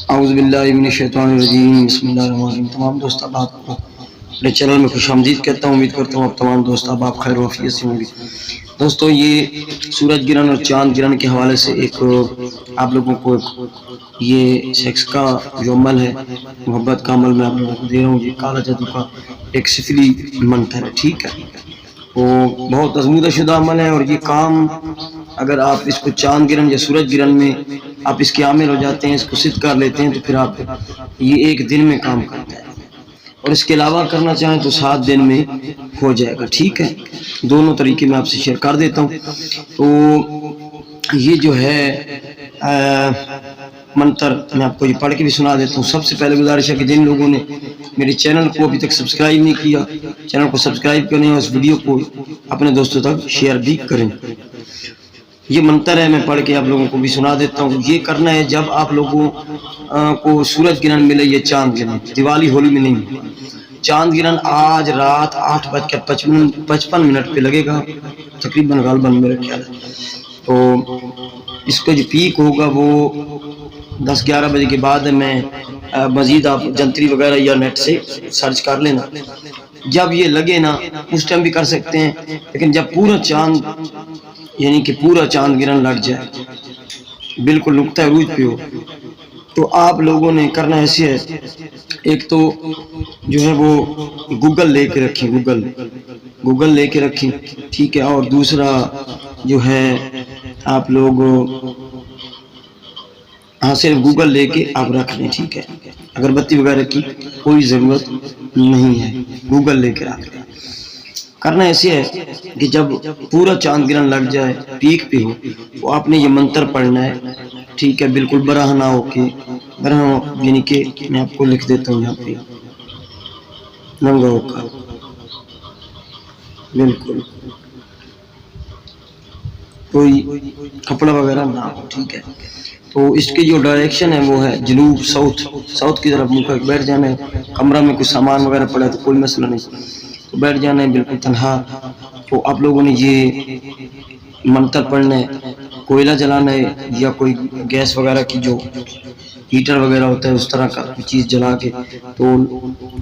اعوذ باللہ من الشیطان الرجیم، بسم اللہ الرحمن الرحیم۔ تمام دوست احباب کو اپنے چینل میں خوش آمدید کہتا ہوں۔ امید کرتا ہوں اب تمام دوست احباب خیر و عافیت سے ہوں گے۔ دوستو، یہ سورج گرہن اور چاند گرہن کے حوالے سے ایک آپ لوگوں کو یہ سیکس کا جو عمل ہے، محبت کا عمل میں آپ لوگوں کو دے رہا ہوں۔ یہ کالا جادو کا ایک سفلی منتر ہے، ٹھیک ہے۔ وہ بہت آزمودہ شدہ عمل ہے، اور یہ کام اگر آپ اس کو چاند گرہن یا سورج گرہن میں آپ اس کے عامل ہو جاتے ہیں، اس کو سدھ کر لیتے ہیں، تو پھر آپ یہ ایک دن میں کام کرتا ہے، اور اس کے علاوہ کرنا چاہیں تو 7 دن میں ہو جائے گا، ٹھیک ہے۔ دونوں طریقے میں آپ سے شیئر کر دیتا ہوں۔ تو یہ جو ہے منتر میں آپ کو یہ پڑھ کے بھی سنا دیتا ہوں۔ سب سے پہلے گزارش ہے کہ جن لوگوں نے میرے چینل کو ابھی تک سبسکرائب نہیں کیا، چینل کو سبسکرائب کریں اور اس ویڈیو کو اپنے دوستوں تک شیئر بھی کریں۔ یہ منتر ہے، میں پڑھ کے آپ لوگوں کو بھی سنا دیتا ہوں۔ یہ کرنا ہے جب آپ لوگوں کو سورج گرہن ملے یا چاند گرہن، دیوالی ہولی میں نہیں۔ چاند گرہن آج رات 8:55 پہ لگے گا تقریباً، غالباً میرے خیال ہے۔ تو اس کا جو پیک ہوگا وہ 10-11 بجے کے بعد ہے۔ میں مزید آپ جنتری وغیرہ یا نیٹ سے سرچ کر لینا۔ جب یہ لگے نا اس ٹائم بھی کر سکتے ہیں، لیکن جب پورا چاند یعنی کہ پورا چاند گرہن لگ جائے، بالکل نقطہ عروج پہ ہو، تو آپ لوگوں نے کرنا ایسے ہے، ایک تو جو ہے وہ گوگل لے کے رکھیں، گوگل لے کے رکھیں، ٹھیک ہے۔ اور دوسرا جو ہے آپ لوگ صرف گوگل لے کے آپ رکھ لیں، ٹھیک ہے۔ اگربتی وغیرہ کی کوئی ضرورت نہیں ہے، گوگل لے کے رکھ لیں۔ کرنا ایسے ہے کہ جب پورا چاند گرہن لگ جائے، پیک پہ ہو، تو آپ نے یہ منتر پڑھنا ہے، ٹھیک ہے۔ بالکل براہ نہ ہو کے، براہ یعنی کہ میں آپ کو لکھ دیتا ہوں یہاں پہ، ننگا ہو کر، بالکل کوئی کپڑا وغیرہ نہ ہو، ٹھیک ہے۔ تو اس کی جو ڈائریکشن ہے وہ ہے جنوب، ساؤتھ کی طرف منہ کر بیٹھ جانا ہے۔ کمرہ میں کچھ سامان وغیرہ پڑا ہے تو کوئی مسئلہ نہیں، تو بیٹھ جانا ہے بالکل تنہا۔ تو آپ لوگوں نے یہ منتر پڑھنا ہے، کوئلہ جلانا ہے یا کوئی گیس وغیرہ کی جو ہیٹر وغیرہ ہوتا ہے اس طرح کا چیز جلا کے، تو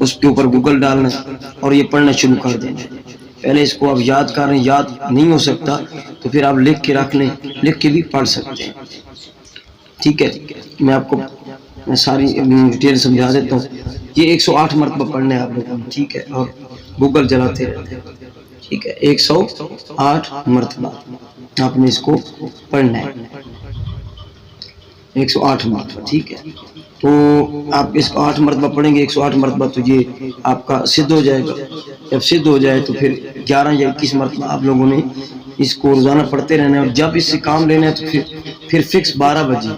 اس کے اوپر گوگل ڈالنا ہے اور یہ پڑھنا شروع کر دینا ہے۔ پہلے اس کو آپ یاد کر رہے ہیں، یاد نہیں ہو سکتا تو پھر آپ لکھ کے رکھ لیں، لکھ کے بھی پڑھ سکتے ہیں، ٹھیک ہے۔ میں آپ کو ساری ڈیٹیل سمجھا دیتا ہوں۔ یہ 108 مرتبہ پڑھنا ہے آپ لوگوں نے، ٹھیک ہے، اور گوگل جلاتے رہتے ہیں، ٹھیک ہے۔ 108 مرتبہ آپ نے اس کو پڑھنا ہے، 108 مرتبہ، ٹھیک ہے۔ تو آپ اس کو 8 مرتبہ پڑھیں گے، 108 مرتبہ، تو یہ آپ کا سدھ ہو جائے گا۔ جب سدھ ہو جائے تو پھر 11 یا 21 مرتبہ آپ لوگوں نے اس کو روزانہ پڑھتے رہنا ہے، اور جب اس سے کام لینا ہے تو پھر فکس 12 بجے،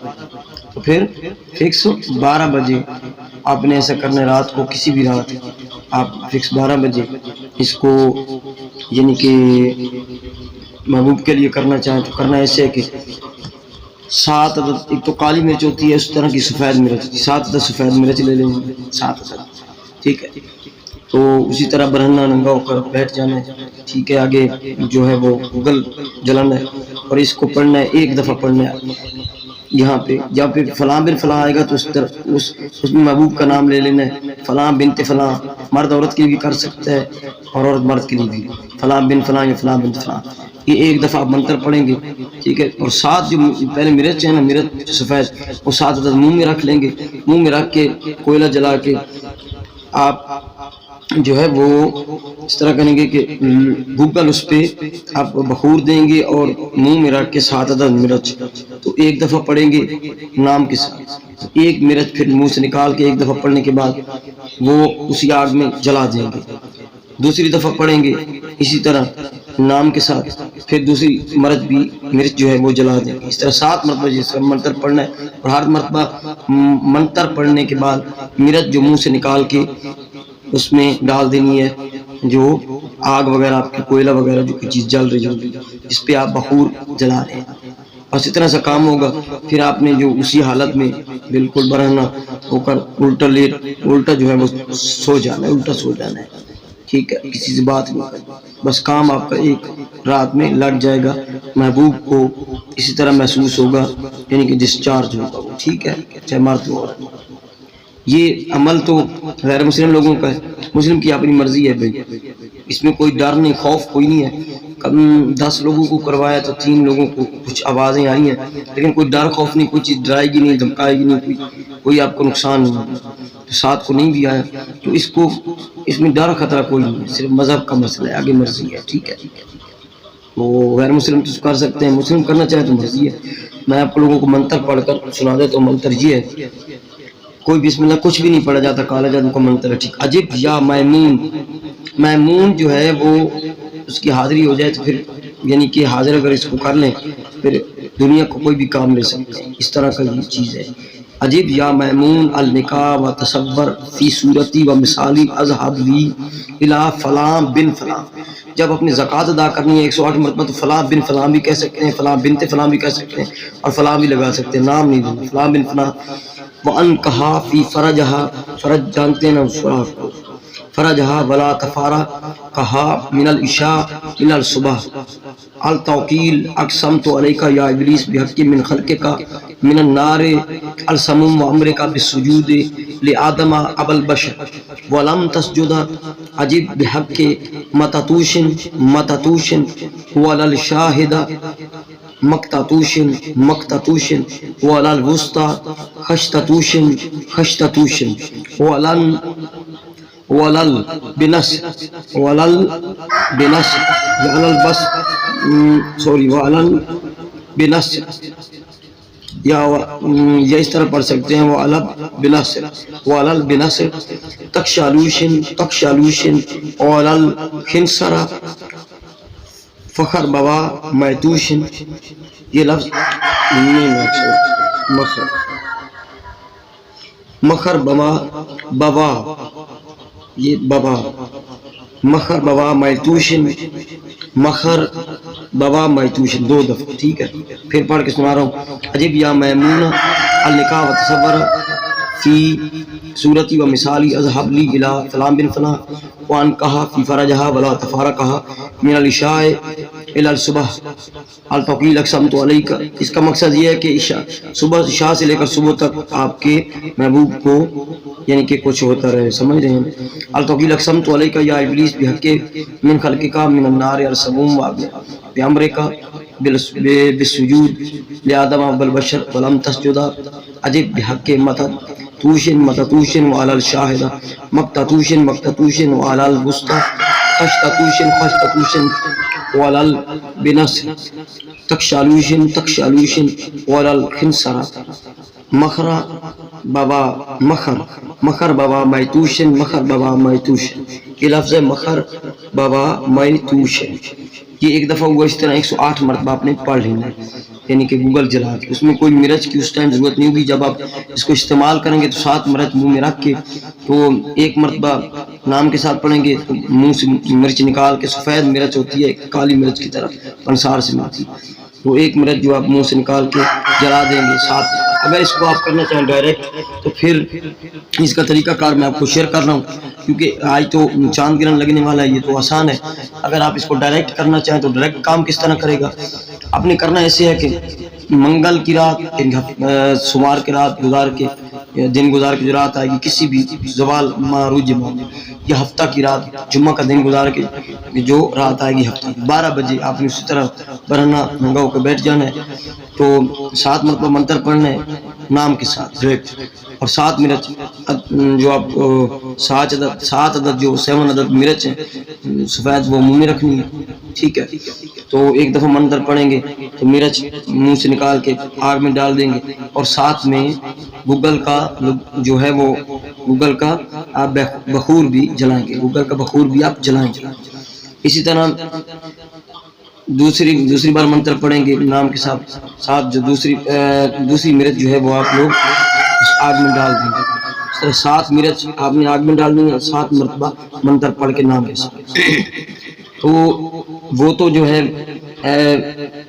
تو پھر فکس 12 بجے آپ نے ایسا کرنا ہے۔ رات کو کسی بھی رات آپ فکس 12 بجے اس کو یعنی کہ محبوب کے لیے کرنا چاہیں تو کرنا ایسے ہے کہ 7 عدد، ایک تو کالی مرچ ہوتی ہے، اس طرح کی سفید مرچ ہوتی ہے، 7 عدد سفید مرچ لے لیں گے، 7 عدد، ٹھیک ہے۔ تو اسی طرح برہنہ ننگا ہو کر بیٹھ جانا ہے، ٹھیک ہے۔ آگے جو ہے وہ گوگل جلانا ہے اور اس کو پڑھنا ہے، ایک دفعہ پڑھنا ہے۔ یہاں پہ جب پھر فلاں بن فلاں آئے گا تو اس میں محبوب کا نام لے لینا ہے، فلاں بنت فلاں، مرد عورت کے لیے بھی کر سکتا ہے اور عورت مرد کے لیے بھی، فلاں بن فلاں یا فلاں بنت فلاں، یہ ایک دفعہ آپ منتر پڑھیں گے، ٹھیک ہے۔ اور 7 جو پہلے مرچ ہے نا، مرچ سفید، وہ 7 عدد منہ میں رکھ لیں گے، منہ میں رکھ کے کوئلہ جلا کے آپ جو ہے وہ اس طرح کریں گے کہ گوگل اس پہ آپ بخور دیں گے اور منہ میں رکھ کے 7 عدد مرچ تو ایک دفعہ پڑھیں گے نام کے ساتھ، ایک مرچ پھر منہ سے نکال کے ایک دفعہ پڑھنے کے بعد وہ اسی آگ میں جلا دیں گے، دوسری دفعہ پڑھیں گے اسی طرح نام کے ساتھ، پھر دوسری مرچ جو ہے وہ جلا دیں گے۔ اس طرح 7 مرتبہ جس کا منتر پڑھنا ہے، اور ہر مرتبہ منتر پڑھنے کے بعد مرچ جو منہ سے نکال کے اس میں ڈال دینی ہے، جو آگ وغیرہ آپ کی کوئلہ وغیرہ جو چیز جل رہی ہوگی اس پہ آپ بخور جلا رہے ہیں، بس اتنا سا کام ہوگا۔ پھر آپ نے جو اسی حالت میں بالکل برہنہ ہو کر الٹا جو ہے وہ سو جانا ہے، الٹا سو جانا ہے، ٹھیک ہے، کسی سے بات نہیں کرنا، بس کام آپ کا ایک رات میں لٹ جائے گا، محبوب کو اسی طرح محسوس ہوگا، یعنی کہ ڈسچارج ہوگا وہ، ٹھیک ہے، چاہے مرد ہو عورت ہو۔ یہ عمل تو غیر مسلم لوگوں کا ہے، مسلم کی اپنی مرضی ہے بھائی، اس میں کوئی ڈر نہیں، خوف کوئی نہیں ہے۔ 10 لوگوں کو کروایا تو 3 لوگوں کو کچھ آوازیں آئی ہیں، لیکن کوئی ڈر خوف نہیں، کوئی چیز ڈرائے گی نہیں، دھمکائے گی نہیں، کوئی آپ کو نقصان نہیں ہوگا۔ تو 7 کو نہیں بھی آیا تو اس میں ڈر خطرہ کوئی نہیں ہے، صرف مذہب کا مسئلہ ہے، آگے مرضی ہے، ٹھیک ہے۔ وہ غیر مسلم تو کر سکتے ہیں، مسلم کرنا چاہے تو مرضی ہے۔ میں آپ لوگوں کو منتر پڑھ کر سنا دیتا ہوں۔ منتر یہ ہے، کوئی بسم اللہ کچھ بھی نہیں پڑھا جاتا، کالا جادو کا منتر ہے، ٹھیک۔ عجب یا میمون، میمون جو ہے وہ اس کی حاضری ہو جائے تو پھر یعنی کہ حاضر اگر اس کو کر لیں پھر دنیا کو کوئی بھی کام لے سکتا ہے، اس طرح کا یہ چیز ہے۔ عجب یا میمون النکاح و تصور فی صورتی و مثالی اذهب لی الی فلاں بن فلاں۔ جب اپنی زکوٰۃ ادا کرنی ہے 108 مرتبہ تو فلاں بن فلاں بھی کہہ سکتے ہیں، فلاں بنت فلاں بھی کہہ سکتے ہیں، اور فلاں بھی لگا سکتے ہیں، نام نہیں دینا، فلاں بن فلاں۔ وَأَن کہا فی فرجہا، فرج جانتے ہیں نا سوراخ کو، فرجہا ولا تفارا کہا من العشاء من الصبح التوکیل اقسمت علیک یا ابلیس بحق من خلقک من النار السموم و امرک بالسجود لآدم ابا البشر ولم تسجد عجب بحق متتوش ولا الشاہد مقتتوش ولا الوسطى خشتتوش ولل بنس البس سوری ولل بنس یا اس طرح پڑھ سکتے ہیں، وہ الب بنس ولل بنس تکشالوشن ولل خنسرا فخر بوا میتوشن۔ یہ لفظ مخر بوا یہ بابا مخر بوا میتوشن، مخر بوا میتوشن 2 دفعہ، ٹھیک ہے۔ پھر پڑھ کے سنا رہا ہوں۔ عجب یا میمون النکاح و تصور فی صورتی و مثالی اذهب لی الی فلاں بن فلاں وان کہا فی فرجہا ولا تفارقہا من العشاء الی الصبح التوکیل اقسمت علیک۔ اس کا مقصد یہ ہے کہ عشاء سے لے کر صبح تک آپ کے محبوب کو یعنی کہ کچھ ہوتا رہے، سمجھ رہے ہیں۔ التوکیل اقسمت علیک یا ابلیس بحق من خلقک من النار السموم بامرک بالسجود لآدم ابا البشر ولم تسجد عجب بحق متتوش وعلى الشاهد مقتتوش وعلى الوسطى خشتتوش وعلى البنس تکشالوش وعلى الخنسر مخر بابا میتوشن، یہ لفظ ہے مخر بابا میتوشن۔ یہ ایک دفعہ ہوا، اس طرح 108 مرتبہ آپ نے پڑھ لینا ہے، یعنی کہ گوگل جلا کے۔ اس میں کوئی مرچ کی اس ٹائم ضرورت نہیں ہوگی، جب آپ اس کو استعمال کریں گے تو 7 مرچ منہ میں رکھ کے تو 1 مرتبہ نام کے ساتھ پڑھیں گے تو منہ سے مرچ نکال کے، سفید مرچ ہوتی ہے کالی مرچ کی طرح پنسار سے ملتی، تو 1 مرچ جو آپ منہ سے نکال کے جلا دیں گے 7۔ اگر اس کو آپ کرنا چاہیں ڈائریکٹ تو پھر اس کا طریقہ کار میں آپ کو شیئر کر رہا ہوں، کیونکہ آج تو چاند گرہن لگنے والا ہے، یہ تو آسان ہے۔ اگر آپ اس کو ڈائریکٹ کرنا چاہیں تو ڈائریکٹ کام کس طرح کرے گا؟ آپ نے کرنا ایسے ہے کہ منگل کی رات، سوموار کی رات گزار کے، دن گزار کے جو رات آئے گی کسی بھی زوال معروج یا ہفتہ کی رات، جمعہ کا دن گزار کے جو رات آئے گی ہفتہ 12 بجے آپ نے اسی طرح برہنہ ننگا ہو کے بیٹھ جانا ہے، تو 7 مرتبہ منتر پڑھنا ہے نام کے ساتھ ڈائریکٹ، اور 7 مرچ جو آپ 7 عدد جو 7 عدد مرچ ہیں سفید وہ منہ میں رکھنی ہے، ٹھیک ہے۔ تو 1 دفعہ منتر پڑھیں گے تو مرچ منہ سے نکال کے آگ میں ڈال دیں گے، اور ساتھ میں گوگل کا جو ہے وہ گوگل کا آپ بخور بھی جلائیں گے، گوگل کا بخور بھی آپ جلائیں گے۔ اسی طرح دوسری بار منتر پڑھیں گے نام کے ساتھ جو دوسری مرچ جو ہے وہ آپ لوگ اس آگ میں ڈال دیں گے۔ اس طرح 7 مرچ آپ نے آگ میں ڈال دیں گے، 7 مرتبہ منتر پڑھ کے نام کے ساتھ۔ تو وہ تو جو ہے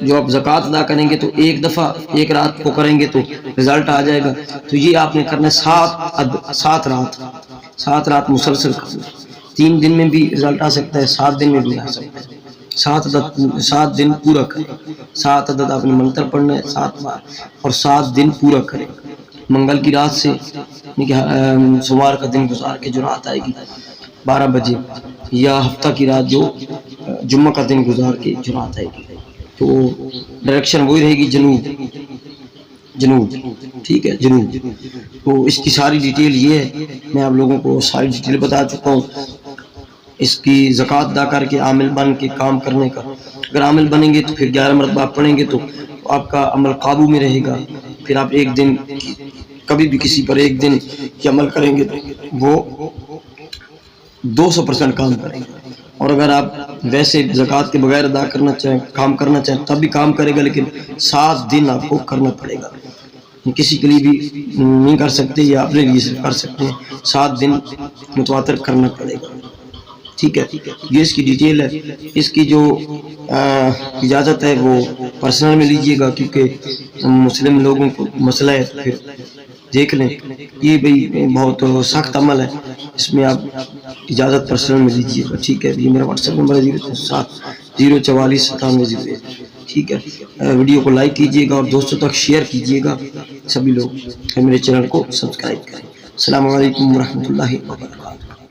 جو آپ زکوٰۃ ادا کریں گے تو 1 دفعہ 1 رات کو کریں گے تو رزلٹ آ جائے گا۔ تو یہ آپ نے کرنا ہے 7 رات مسلسل کرنا، 3 دن میں بھی رزلٹ آ سکتا ہے، 7 دن میں بھی آ سکتا ہے۔ 7 دن پورا کریں، 7 عدد آپ نے منتر پڑھنا ہے 7 بار، اور 7 دن پورا کریں۔ منگل کی رات سے سوموار کا دن گزار کے جو رات آئے گی 12 بجے، یا ہفتہ کی رات جو جمعہ کا دن گزار کے جو رات آئے گی، تو ڈائریکشن وہی رہے گی جنوب، ٹھیک ہے، جنوب۔ تو اس کی ساری ڈیٹیل یہ ہے، میں آپ لوگوں کو ساری ڈیٹیل بتا چکا ہوں۔ اس کی زکوٰۃ ادا کر کے عامل بن کے کام کرنے کا، اگر عامل بنیں گے تو پھر 11 مرتبہ آپ پڑھیں گے تو آپ کا عمل قابو میں رہے گا۔ پھر آپ ایک دن کبھی بھی کسی پر ایک دن کی عمل کریں گے تو وہ 200% کام کرے گا، اور اگر آپ ویسے زکوٰۃ کے بغیر ادا کرنا چاہیں، کام کرنا چاہیں، تب بھی کام کرے گا، لیکن 7 دن آپ کو کرنا پڑے گا۔ کسی کے لیے بھی نہیں کر سکتے، یا اپنے لیے صرف کر سکتے ہیں، 7 دن متواتر کرنا پڑے گا، ٹھیک ہے۔ یہ اس کی ڈیٹیل ہے۔ اس کی جو اجازت ہے وہ پرسنل میں لیجئے گا، کیونکہ مسلم لوگوں کو مسئلہ ہے، پھر دیکھ لیں۔ یہ بھئی بہت سخت عمل ہے، اس میں آپ اجازت پرسنل میں لیجئے گا، ٹھیک ہے۔ یہ میرا واٹس ایپ نمبر ہے 074479701، ٹھیک ہے۔ ویڈیو کو لائک کیجئے گا اور دوستوں تک شیئر کیجئے گا، سبھی لوگ میرے چینل کو سبسکرائب کریں۔ السلام علیکم ورحمۃ اللہ وبرکاتہ۔